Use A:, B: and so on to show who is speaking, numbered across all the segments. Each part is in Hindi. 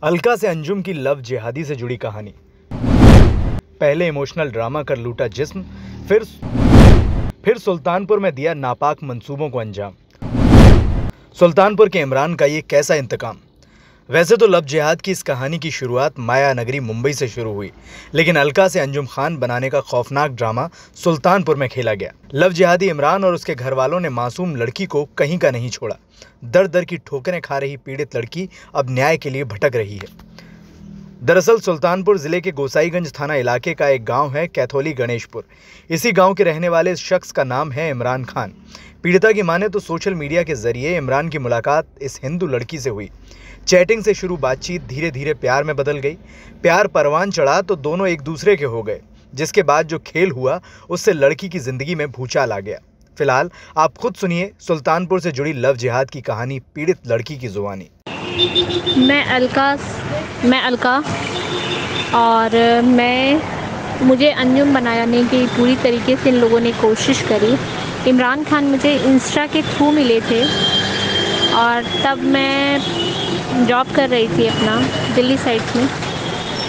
A: अलका से अंजुम की लव जिहादी से जुड़ी कहानी। पहले इमोशनल ड्रामा कर लूटा जिस्म, फिर सुल्तानपुर में दिया नापाक मंसूबों को अंजाम। सुल्तानपुर के इमरान का ये कैसा इंतकाम। वैसे तो लव जिहाद की इस कहानी की शुरुआत माया नगरी मुंबई से शुरू हुई, लेकिन अलका से अंजुम खान बनाने का खौफनाक ड्रामा सुल्तानपुर में खेला गया। लव जिहादी इमरान और उसके घर वालों ने मासूम लड़की को कहीं का नहीं छोड़ा। दर दर की ठोकरें खा रही पीड़ित लड़की अब न्याय के लिए भटक रही है। दरअसल सुल्तानपुर जिले के गोसाईगंज थाना इलाके का एक गांव है कैथोली गणेशपुर। इसी गांव के रहने वाले इस शख्स का नाम है इमरान खान। पीड़िता की माने तो सोशल मीडिया के जरिए इमरान की मुलाकात इस हिंदू लड़की से हुई। चैटिंग से शुरू बातचीत धीरे धीरे प्यार में बदल गई। प्यार परवान चढ़ा तो दोनों एक दूसरे के हो गए, जिसके बाद जो खेल हुआ उससे लड़की की जिंदगी में भूचाल आ गया। फिलहाल आप खुद सुनिए सुल्तानपुर से जुड़ी लव जिहाद की कहानी पीड़ित लड़की की जुबानी।
B: मैं अलका और मुझे अंजुम बनाने की पूरी तरीके से इन लोगों ने कोशिश करी। इमरान खान मुझे इंस्टा के थ्रू मिले थे और तब मैं जॉब कर रही थी अपना दिल्ली साइड में।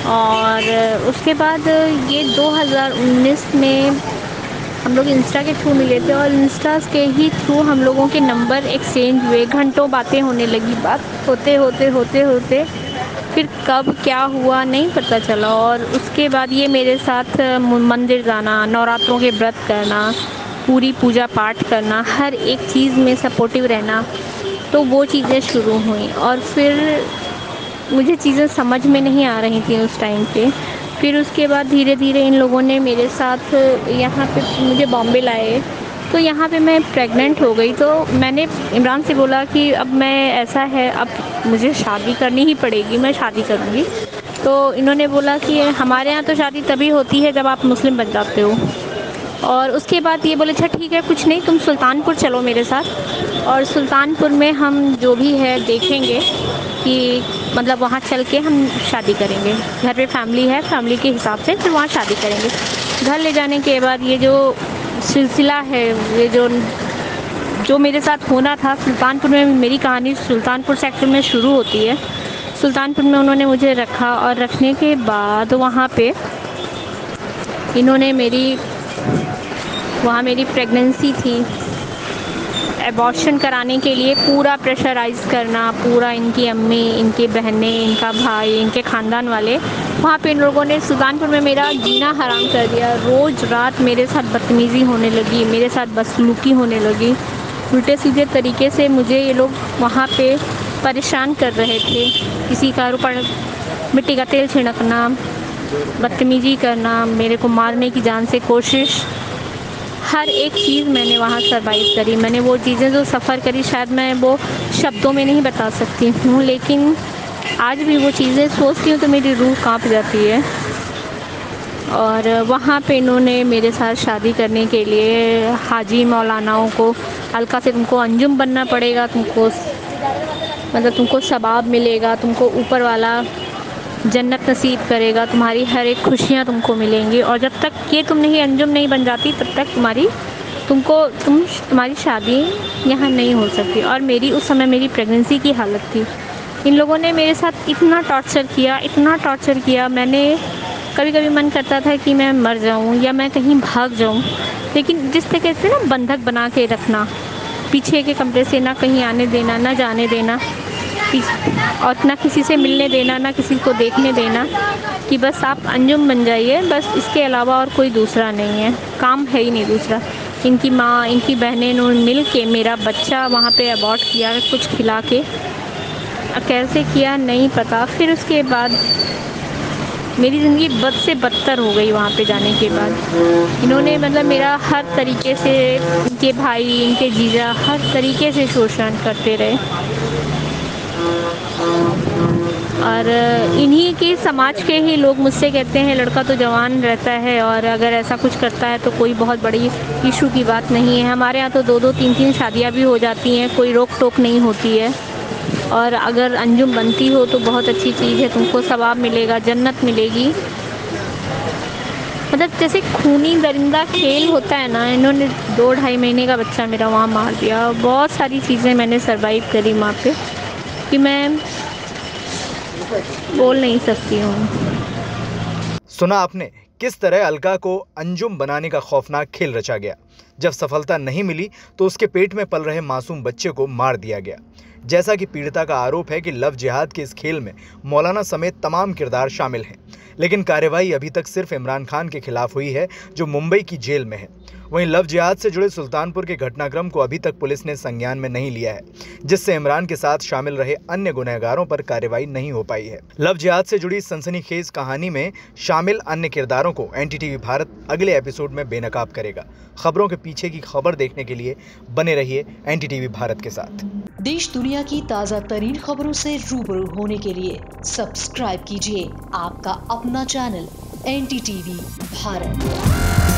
B: और उसके बाद ये 2019 में हम लोग इंस्टा के थ्रू मिले थे और इंस्टा के ही थ्रू हम लोगों के नंबर एक्सचेंज हुए। घंटों बातें होने लगी। बात होते होते फिर कब क्या हुआ नहीं पता चला। और उसके बाद ये मेरे साथ मंदिर जाना, नवरात्रों के व्रत करना, पूरी पूजा पाठ करना, हर एक चीज़ में सपोर्टिव रहना, तो वो चीज़ें शुरू हुई। और फिर मुझे चीज़ें समझ में नहीं आ रही थी उस टाइम पे। फिर उसके बाद धीरे धीरे इन लोगों ने मेरे साथ यहाँ पे मुझे बॉम्बे लाए। तो यहाँ पे मैं प्रेग्नेंट हो गई। तो मैंने इमरान से बोला कि अब मैं ऐसा है, अब मुझे शादी करनी ही पड़ेगी, मैं शादी करूँगी। तो इन्होंने बोला कि हमारे यहाँ तो शादी तभी होती है जब आप मुस्लिम बन जाते हो। और उसके बाद ये बोले अच्छा ठीक है, कुछ नहीं, तुम सुल्तानपुर चलो मेरे साथ और सुल्तानपुर में हम जो भी है देखेंगे कि मतलब वहाँ चल के हम शादी करेंगे। घर पे फैमिली है, फैमिली के हिसाब से फिर वहाँ शादी करेंगे। घर ले जाने के बाद ये जो सिलसिला है, ये जो मेरे साथ होना था सुल्तानपुर में, मेरी कहानी सुल्तानपुर सेक्टर में शुरू होती है। सुल्तानपुर में उन्होंने मुझे रखा और रखने के बाद वहाँ पे इन्होंने वहाँ मेरी प्रेगनेंसी थी। एबॉर्शन कराने के लिए पूरा प्रेशराइज़ करना, पूरा इनकी अम्मी, इनकी बहनें, इनका भाई, इनके ख़ानदान वाले, वहाँ पे इन लोगों ने सुल्तानपुर में मेरा जीना हराम कर दिया। रोज़ रात मेरे साथ बदतमीज़ी होने लगी, मेरे साथ बदसलूकी होने लगी। उल्टे सीधे तरीके से मुझे ये लोग वहाँ पे परेशान कर रहे थे। किसी का ऊपर मिट्टी का तेल छिड़कना, बदतमीज़ी करना, मेरे को मारने की जान से कोशिश, हर एक चीज़ मैंने वहाँ सर्वाइव करी। मैंने वो चीज़ें जो सफ़र करी शायद मैं वो शब्दों में नहीं बता सकती हूँ, लेकिन आज भी वो चीज़ें सोचती हूँ तो मेरी रूह कांप जाती है। और वहाँ पे इन्होंने मेरे साथ शादी करने के लिए हाजी मौलानाओं को, अलका से तुमको अंजुम बनना पड़ेगा, तुमको सवाब मिलेगा, तुमको ऊपर वाला जन्नत नसीब करेगा, तुम्हारी हर एक खुशियाँ तुमको मिलेंगी, और जब तक ये तुम नहीं अंजुम नहीं बन जाती तब तक तुम्हारी शादी यहाँ नहीं हो सकती। और उस समय मेरी प्रेगनेंसी की हालत थी। इन लोगों ने मेरे साथ इतना टॉर्चर किया। मैंने कभी कभी मन करता था कि मैं मर जाऊँ या मैं कहीं भाग जाऊँ, लेकिन जिस तरीके से ना बंधक बना के रखना, पीछे के कमरे से ना कहीं आने देना, ना जाने देना, और ना किसी से मिलने देना, ना किसी को देखने देना, कि बस आप अंजुम बन जाइए, बस इसके अलावा और कोई दूसरा नहीं है, काम है ही नहीं दूसरा। इनकी माँ, इनकी बहनें ने मिल के मेरा बच्चा वहाँ पे अबॉर्ट किया, कुछ खिला के, कैसे किया नहीं पता। फिर उसके बाद मेरी ज़िंदगी बद से बदतर हो गई। वहाँ पे जाने के बाद इन्होंने मतलब मेरा हर तरीके से, इनके भाई, इनके जीजा हर तरीके से शोषण करते रहे। और इन्हीं की समाज के ही लोग मुझसे कहते हैं लड़का तो जवान रहता है और अगर ऐसा कुछ करता है तो कोई बहुत बड़ी इशू की बात नहीं है। हमारे यहाँ तो 2-2, 3-3 शादियाँ भी हो जाती हैं, कोई रोक टोक नहीं होती है। और अगर अंजुम बनती हो तो बहुत अच्छी चीज़ है, तुमको सवाब मिलेगा, जन्नत मिलेगी। मतलब जैसे खूनी दरिंदा खेल होता है ना, इन्होंने 2-2.5 महीने का बच्चा मेरा वहाँ मार दिया। बहुत सारी चीज़ें मैंने सर्वाइव करी वहाँ पे, कि मैं बोल नहीं सकती हूँ।
A: सुना आपने किस तरह अलका को अंजुम बनाने का खौफनाक खेल रचा गया। जब सफलता नहीं मिली तो उसके पेट में पल रहे मासूम बच्चे को मार दिया गया। जैसा कि पीड़िता का आरोप है कि लव जिहाद के इस खेल में मौलाना समेत तमाम किरदार शामिल हैं, लेकिन कार्रवाई अभी तक सिर्फ इमरान खान के खिलाफ हुई है जो मुंबई की जेल में है। वहीं लव जिहाद से जुड़े सुल्तानपुर के घटनाक्रम को अभी तक पुलिस ने संज्ञान में नहीं लिया है, जिससे इमरान के साथ शामिल रहे अन्य गुनहगारों पर कार्रवाई नहीं हो पाई है। लव जिहाद से जुड़ी सनसनीखेज कहानी में शामिल अन्य किरदारों को एनडीटीवी भारत अगले एपिसोड में बेनकाब करेगा। खबरों के पीछे की खबर देखने के लिए बने रहिए एनडीटीवी भारत के साथ।
C: देश दुनिया की ताज़ा तरीन खबरों से रूबरू होने के लिए सब्सक्राइब कीजिए आपका अपना चैनल एनडीटीवी भारत।